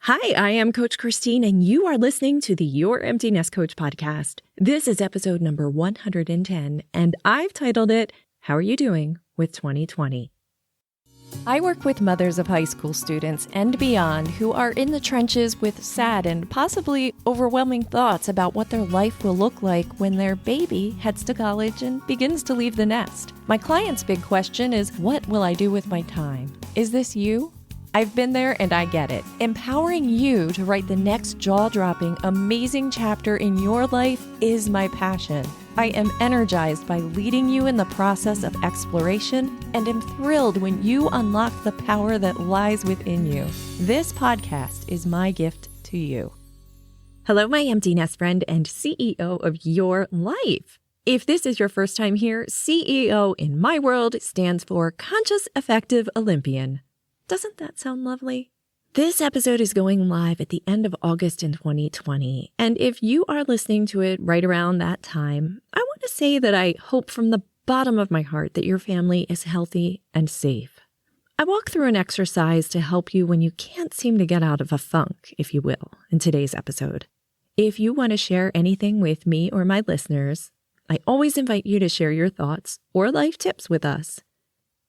Hi, I am Coach Christine, and you are listening to the Your Empty Nest Coach podcast. This is episode number 110, and I've titled it, How Are You Doing with 2020? I work with mothers of high school students and beyond who are in the trenches with sad and possibly overwhelming thoughts about what their life will look like when their baby heads to college and begins to leave the nest. My client's big question is, what will I do with my time? Is this you? I've been there and I get it. Empowering you to write the next jaw-dropping, amazing chapter in your life is my passion. I am energized by leading you in the process of exploration and am thrilled when you unlock the power that lies within you. This podcast is my gift to you. Hello, my empty nest friend and CEO of your life. If this is your first time here, CEO in my world stands for Conscious Effective Olympian. Doesn't that sound lovely? This episode is going live at the end of August in 2020, and if you are listening to it right around that time, I want to say that I hope from the bottom of my heart that your family is healthy and safe. I walk through an exercise to help you when you can't seem to get out of a funk, if you will, in today's episode. If you want to share anything with me or my listeners, I always invite you to share your thoughts or life tips with us.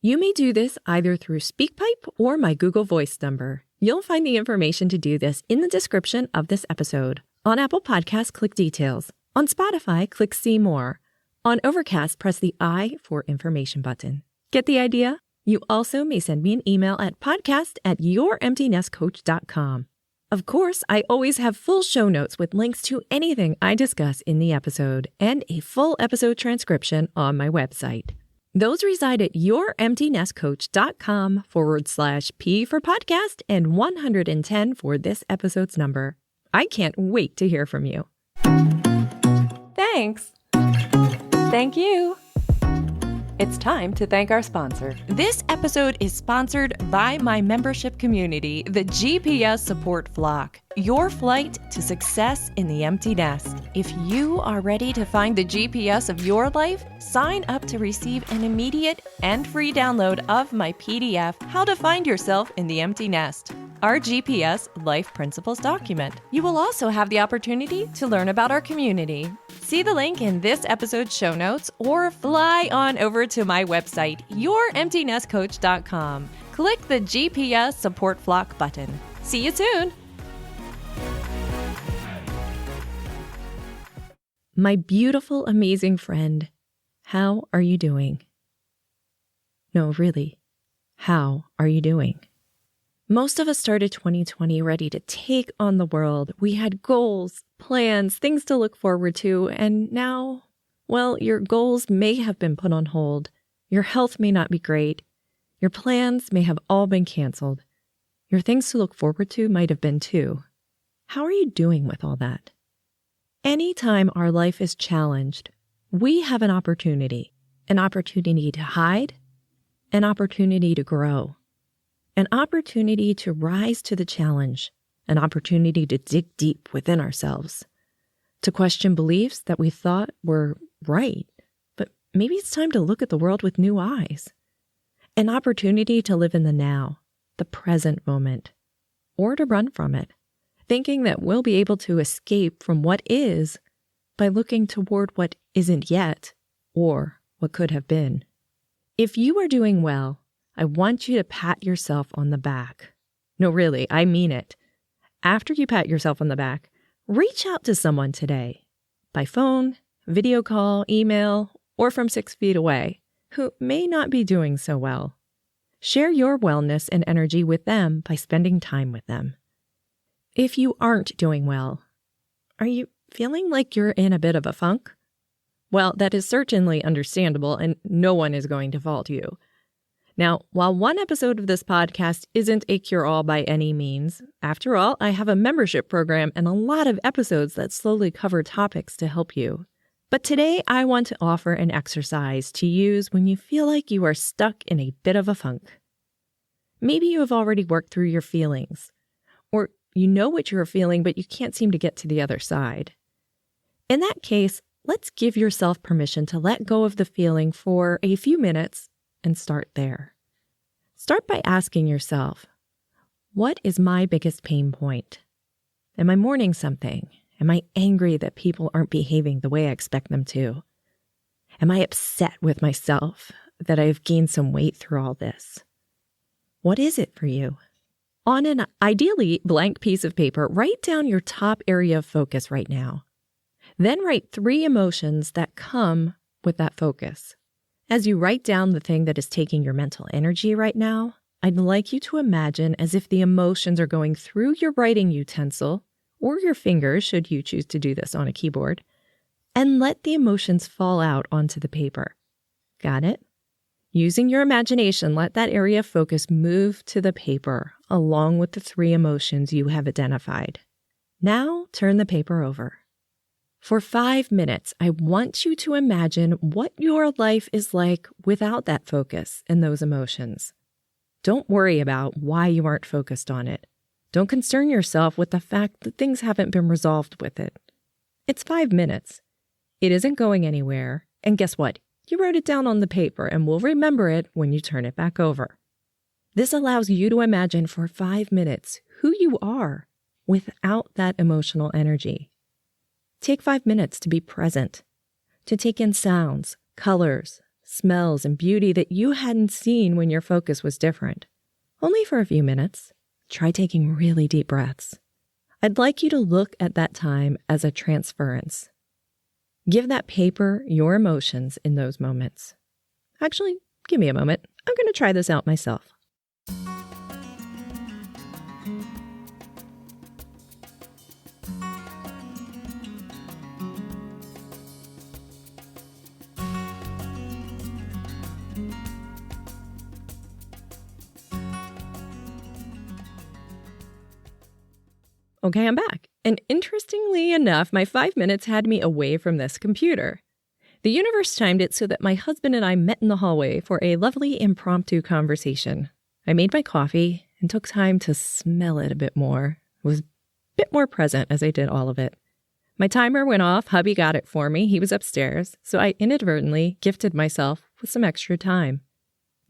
You may do this either through SpeakPipe or my Google Voice number. You'll find the information to do this in the description of this episode. On Apple Podcasts, click Details. On Spotify, click See More. On Overcast, press the I for Information button. Get the idea? You also may send me an email at podcast@youremptynestcoach.com. Of course, I always have full show notes with links to anything I discuss in the episode and a full episode transcription on my website. Those reside at youremptynestcoach.com/P for podcast and 110 for this episode's number. I can't wait to hear from you. Thanks. Thank you. It's time to thank our sponsor. This episode is sponsored by my membership community, the GPS Support Flock, your flight to success in the empty nest. If you are ready to find the GPS of your life, sign up to receive an immediate and free download of my PDF, How to Find Yourself in the Empty Nest, our GPS Life Principles document. You will also have the opportunity to learn about our community. See the link in this episode's show notes or fly on over to my website, youremptynestcoach.com. Click the GPS Support Flock button. See you soon. My beautiful, amazing friend, how are you doing? No, really, how are you doing? Most of us started 2020 ready to take on the world. We had goals, plans, things to look forward to, and now, well, your goals may have been put on hold. Your health may not be great. Your plans may have all been canceled. Your things to look forward to might have been too. How are you doing with all that? Anytime our life is challenged, we have an opportunity to hide, an opportunity to grow, an opportunity to rise to the challenge, an opportunity to dig deep within ourselves, to question beliefs that we thought were right, but maybe it's time to look at the world with new eyes, an opportunity to live in the now, the present moment, or to run from it, thinking that we'll be able to escape from what is by looking toward what isn't yet or what could have been. If you are doing well, I want you to pat yourself on the back. No, really, I mean it. After you pat yourself on the back, reach out to someone today, by phone, video call, email, or from 6 feet away, who may not be doing so well. Share your wellness and energy with them by spending time with them. If you aren't doing well, are you feeling like you're in a bit of a funk? Well, that is certainly understandable, and no one is going to fault you. Now, while one episode of this podcast isn't a cure-all by any means, after all, I have a membership program and a lot of episodes that slowly cover topics to help you. But today, I want to offer an exercise to use when you feel like you are stuck in a bit of a funk. Maybe you have already worked through your feelings, or you know what you're feeling, but you can't seem to get to the other side. In that case, let's give yourself permission to let go of the feeling for a few minutes and start there. Start by asking yourself, What is my biggest pain point? Am I mourning something? Am I angry that people aren't behaving the way I expect them to? Am I upset with myself that I've gained some weight through all this? What is it for you? On an ideally blank piece of paper, write down your top area of focus right now. Then write 3 emotions that come with that focus. As you write down the thing that is taking your mental energy right now, I'd like you to imagine as if the emotions are going through your writing utensil or your fingers, should you choose to do this on a keyboard, and let the emotions fall out onto the paper. Got it? Using your imagination, let that area of focus move to the paper along with the 3 emotions you have identified. Now turn the paper over. For 5 minutes, I want you to imagine what your life is like without that focus and those emotions. Don't worry about why you aren't focused on it. Don't concern yourself with the fact that things haven't been resolved with it. It's 5 minutes. It isn't going anywhere. And guess what? You wrote it down on the paper and will remember it when you turn it back over. This allows you to imagine for 5 minutes who you are without that emotional energy. Take 5 minutes to be present, to take in sounds, colors, smells, and beauty that you hadn't seen when your focus was different. Only for a few minutes. Try taking really deep breaths. I'd like you to look at that time as a transference. Give that paper your emotions in those moments. Actually, give me a moment. I'm going to try this out myself. Okay, I'm back. And interestingly enough, my 5 minutes had me away from this computer. The universe timed it so that my husband and I met in the hallway for a lovely impromptu conversation. I made my coffee and took time to smell it a bit more. Was a bit more present as I did all of it. My timer went off. Hubby got it for me. He was upstairs, so I inadvertently gifted myself with some extra time.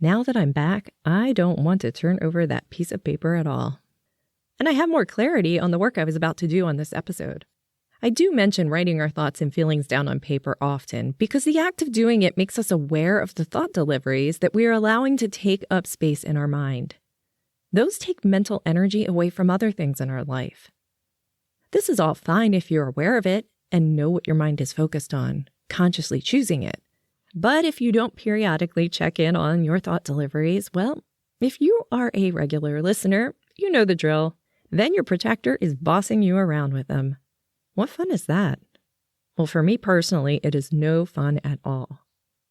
Now that I'm back, I don't want to turn over that piece of paper at all. And I have more clarity on the work I was about to do on this episode. I do mention writing our thoughts and feelings down on paper often because the act of doing it makes us aware of the thought deliveries that we are allowing to take up space in our mind. Those take mental energy away from other things in our life. This is all fine if you're aware of it and know what your mind is focused on, consciously choosing it. But if you don't periodically check in on your thought deliveries, well, if you are a regular listener, you know the drill. Then your protector is bossing you around with them. What fun is that? Well, for me personally, it is no fun at all.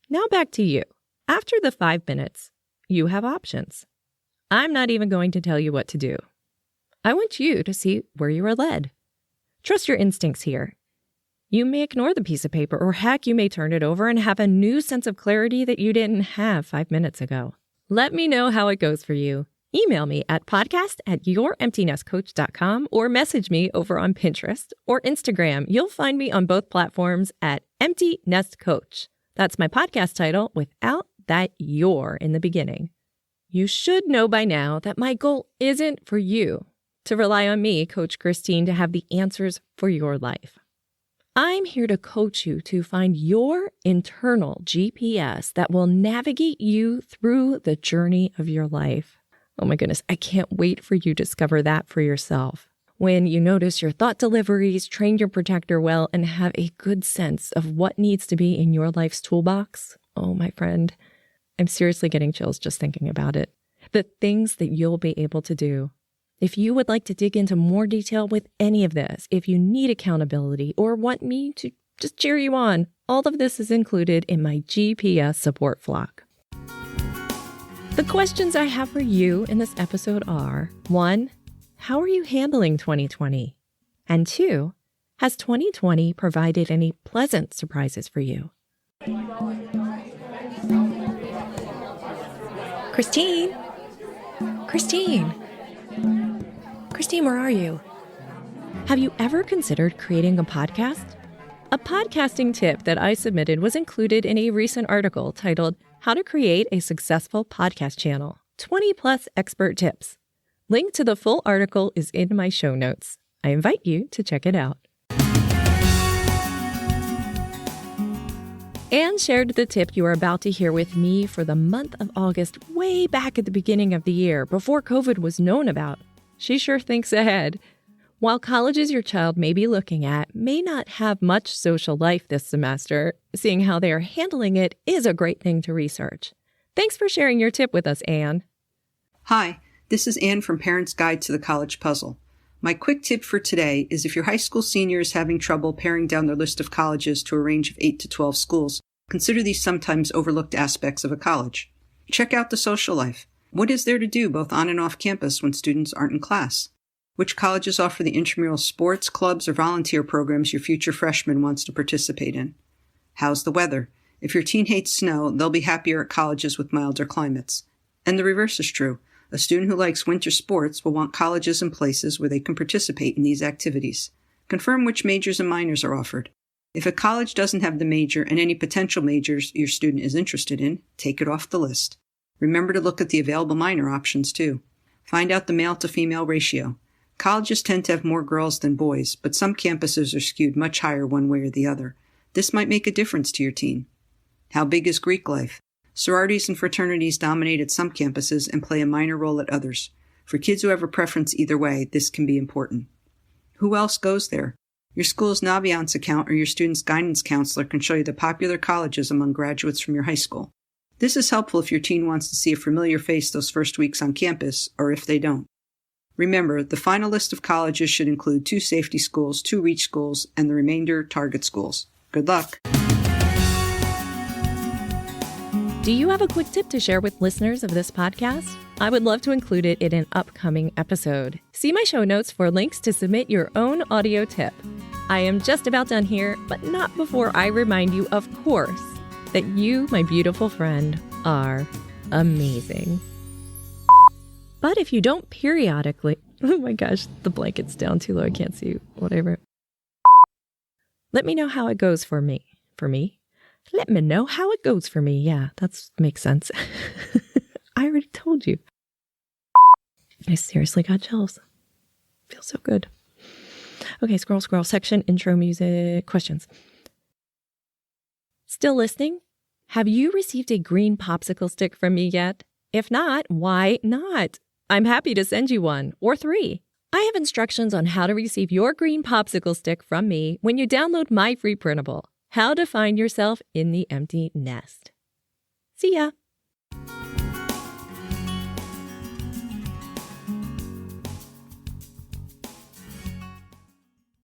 Now back to you. After the 5 minutes, you have options. I'm not even going to tell you what to do. I want you to see where you are led. Trust your instincts here. You may ignore the piece of paper, or heck, you may turn it over and have a new sense of clarity that you didn't have 5 minutes ago. Let me know how it goes for you. Email me at podcast@youremptynestcoach.com or message me over on Pinterest or Instagram. You'll find me on both platforms at Empty Nest Coach. That's my podcast title without that "your" in the beginning. You should know by now that my goal isn't for you to rely on me, Coach Christine, to have the answers for your life. I'm here to coach you to find your internal GPS that will navigate you through the journey of your life. Oh my goodness, I can't wait for you to discover that for yourself. When you notice your thought deliveries, train your protector well, and have a good sense of what needs to be in your life's toolbox, oh my friend, I'm seriously getting chills just thinking about it. The things that you'll be able to do. If you would like to dig into more detail with any of this, if you need accountability or want me to just cheer you on, all of this is included in my GPS support flock. The questions I have for you in this episode are, 1, how are you handling 2020? And 2, has 2020 provided any pleasant surprises for you? Christine? Christine, where are you? Have you ever considered creating a podcast? A podcasting tip that I submitted was included in a recent article titled How to Create a Successful Podcast Channel, 20 Plus Expert Tips. Link to the full article is in my show notes. I invite you to check it out. Anne shared the tip you are about to hear with me for the month of August way back at the beginning of the year, before COVID was known about. She sure thinks ahead. While colleges your child may be looking at may not have much social life this semester, seeing how they are handling it is a great thing to research. Thanks for sharing your tip with us, Anne. Hi, this is Anne from Parents' Guide to the College Puzzle. My quick tip for today is if your high school senior is having trouble paring down their list of colleges to a range of 8 to 12 schools, consider these sometimes overlooked aspects of a college. Check out the social life. What is there to do both on and off campus when students aren't in class? Which colleges offer the intramural sports, clubs, or volunteer programs your future freshman wants to participate in? How's the weather? If your teen hates snow, they'll be happier at colleges with milder climates. And the reverse is true. A student who likes winter sports will want colleges and places where they can participate in these activities. Confirm which majors and minors are offered. If a college doesn't have the major and any potential majors your student is interested in, take it off the list. Remember to look at the available minor options too. Find out the male to female ratio. Colleges tend to have more girls than boys, but some campuses are skewed much higher one way or the other. This might make a difference to your teen. How big is Greek life? Sororities and fraternities dominate at some campuses and play a minor role at others. For kids who have a preference either way, this can be important. Who else goes there? Your school's Naviance account or your student's guidance counselor can show you the popular colleges among graduates from your high school. This is helpful if your teen wants to see a familiar face those first weeks on campus, or if they don't. Remember, the final list of colleges should include 2 safety schools, 2 reach schools, and the remainder target schools. Good luck! Do you have a quick tip to share with listeners of this podcast? I would love to include it in an upcoming episode. See my show notes for links to submit your own audio tip. I am just about done here, but not before I remind you, of course, that you, my beautiful friend, are amazing. But if you don't periodically... Oh my gosh, the blanket's down too low. I can't see whatever. Let me know how it goes for me. For me? Let me know how it goes for me. Yeah, that makes sense. I already told you. I seriously got chills. Feels so good. Okay, scroll section, intro music, questions. Still listening? Have you received a green popsicle stick from me yet? If not, why not? I'm happy to send you one, or 3. I have instructions on how to receive your green popsicle stick from me when you download my free printable, How to Find Yourself in the Empty Nest. See ya!